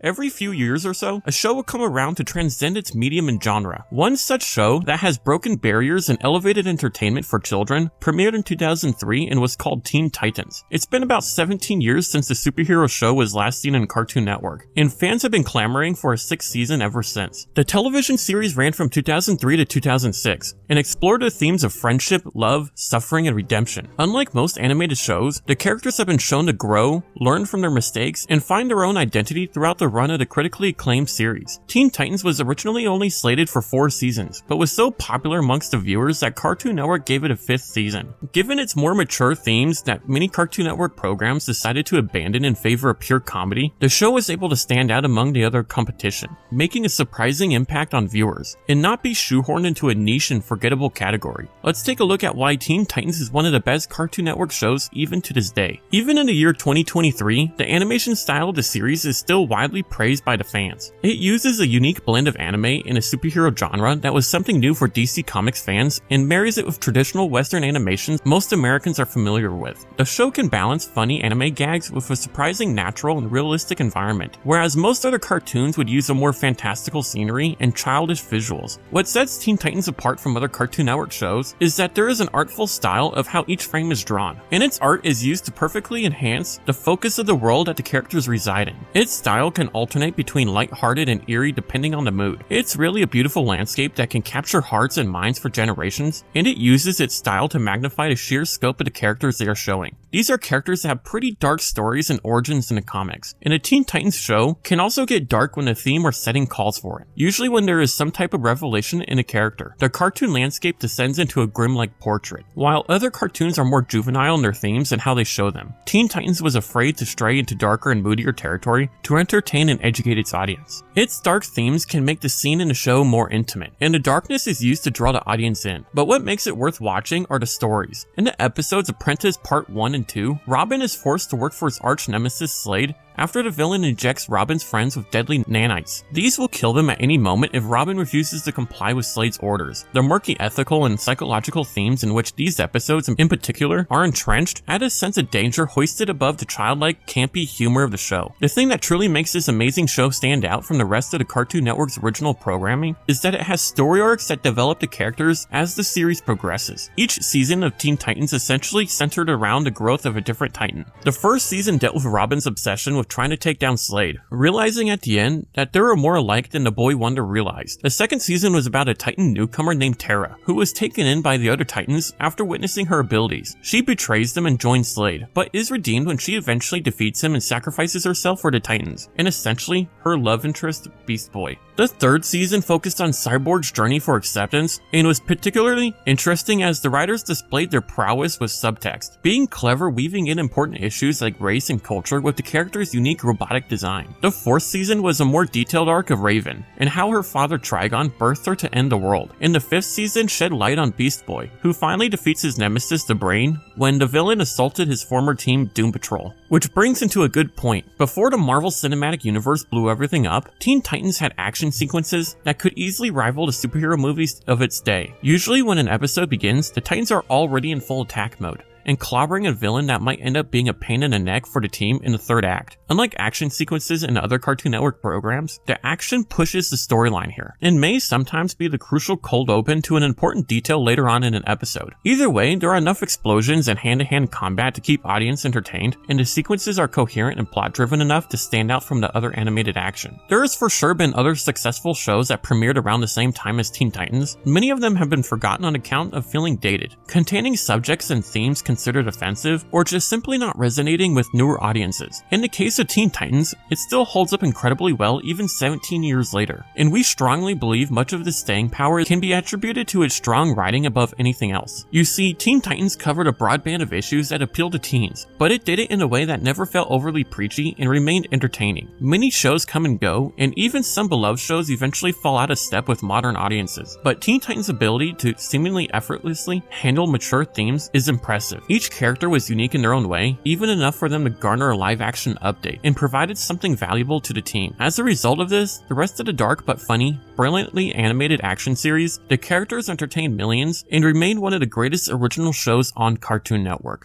Every few years or so, a show will come around to transcend its medium and genre. One such show that has broken barriers and elevated entertainment for children premiered in 2003 and was called Teen Titans. It's been about 17 years since the superhero show was last seen on Cartoon Network, and fans have been clamoring for a 6th season ever since. The television series ran from 2003 to 2006 and explored the themes of friendship, love, suffering, and redemption. Unlike most animated shows, the characters have been shown to grow, learn from their mistakes, and find their own identity throughout the run of the critically acclaimed series. Teen Titans was originally only slated for 4 seasons, but was so popular amongst the viewers that Cartoon Network gave it a 5th season. Given its more mature themes that many Cartoon Network programs decided to abandon in favor of pure comedy, the show was able to stand out among the other competition, making a surprising impact on viewers, and not be shoehorned into a niche and forgettable category. Let's take a look at why Teen Titans is one of the best Cartoon Network shows even to this day. Even in the year 2023, the animation style of the series is still widely praised by the fans. It uses a unique blend of anime and a superhero genre that was something new for DC Comics fans and marries it with traditional Western animations most Americans are familiar with. The show can balance funny anime gags with a surprising natural and realistic environment, whereas most other cartoons would use a more fantastical scenery and childish visuals. What sets Teen Titans apart from other Cartoon Network shows is that there is an artful style of how each frame is drawn, and its art is used to perfectly enhance the focus of the world that the characters reside in. Its style can alternate between lighthearted and eerie depending on the mood. It's really a beautiful landscape that can capture hearts and minds for generations, and it uses its style to magnify the sheer scope of the characters they are showing. These are characters that have pretty dark stories and origins in the comics, and a Teen Titans show can also get dark when the theme or setting calls for it, usually when there is some type of revelation in a character. The cartoon landscape descends into a grim-like portrait, while other cartoons are more juvenile in their themes and how they show them. Teen Titans was afraid to stray into darker and moodier territory to entertain and educate its audience. Its dark themes can make the scene in the show more intimate, and the darkness is used to draw the audience in. But what makes it worth watching are the stories. In the episodes Apprentice Part 1 and 2, Robin is forced to work for his arch nemesis Slade after the villain injects Robin's friends with deadly nanites. These will kill them at any moment if Robin refuses to comply with Slade's orders. The murky ethical and psychological themes in which these episodes in particular are entrenched add a sense of danger hoisted above the childlike, campy humor of the show. The thing that truly makes this amazing show stand out from the rest of the Cartoon Network's original programming is that it has story arcs that develop the characters as the series progresses. Each season of Teen Titans essentially centered around the growth of a different Titan. The first season dealt with Robin's obsession with trying to take down Slade, realizing at the end that they were more alike than the boy wonder realized. The second season was about a Titan newcomer named Terra, who was taken in by the other Titans after witnessing her abilities. She betrays them and joins Slade, but is redeemed when she eventually defeats him and sacrifices herself for the Titans, and essentially her love interest, Beast Boy. The third season focused on Cyborg's journey for acceptance and was particularly interesting as the writers displayed their prowess with subtext, being clever weaving in important issues like race and culture with the character's unique robotic design. The fourth season was a more detailed arc of Raven and how her father Trigon birthed her to end the world. And the fifth season shed light on Beast Boy, who finally defeats his nemesis the Brain when the villain assaulted his former team Doom Patrol. Which brings into a good point. Before the Marvel Cinematic Universe blew everything up, Teen Titans had action sequences that could easily rival the superhero movies of its day. Usually when an episode begins, the Titans are already in full attack mode and clobbering a villain that might end up being a pain in the neck for the team in the third act. Unlike action sequences in other Cartoon Network programs, the action pushes the storyline here, and may sometimes be the crucial cold open to an important detail later on in an episode. Either way, there are enough explosions and hand-to-hand combat to keep audience entertained, and the sequences are coherent and plot-driven enough to stand out from the other animated action. There has for sure been other successful shows that premiered around the same time as Teen Titans. Many of them have been forgotten on account of feeling dated, containing subjects and themes considered offensive, or just simply not resonating with newer audiences. In the case of Teen Titans, it still holds up incredibly well even 17 years later, and we strongly believe much of this staying power can be attributed to its strong writing above anything else. You see, Teen Titans covered a broad band of issues that appealed to teens, but it did it in a way that never felt overly preachy and remained entertaining. Many shows come and go, and even some beloved shows eventually fall out of step with modern audiences, but Teen Titans' ability to seemingly effortlessly handle mature themes is impressive. Each character was unique in their own way, even enough for them to garner a live-action update, and provided something valuable to the team. As a result of this, the rest of the dark but funny, brilliantly animated action series, the characters entertained millions, and remained one of the greatest original shows on Cartoon Network.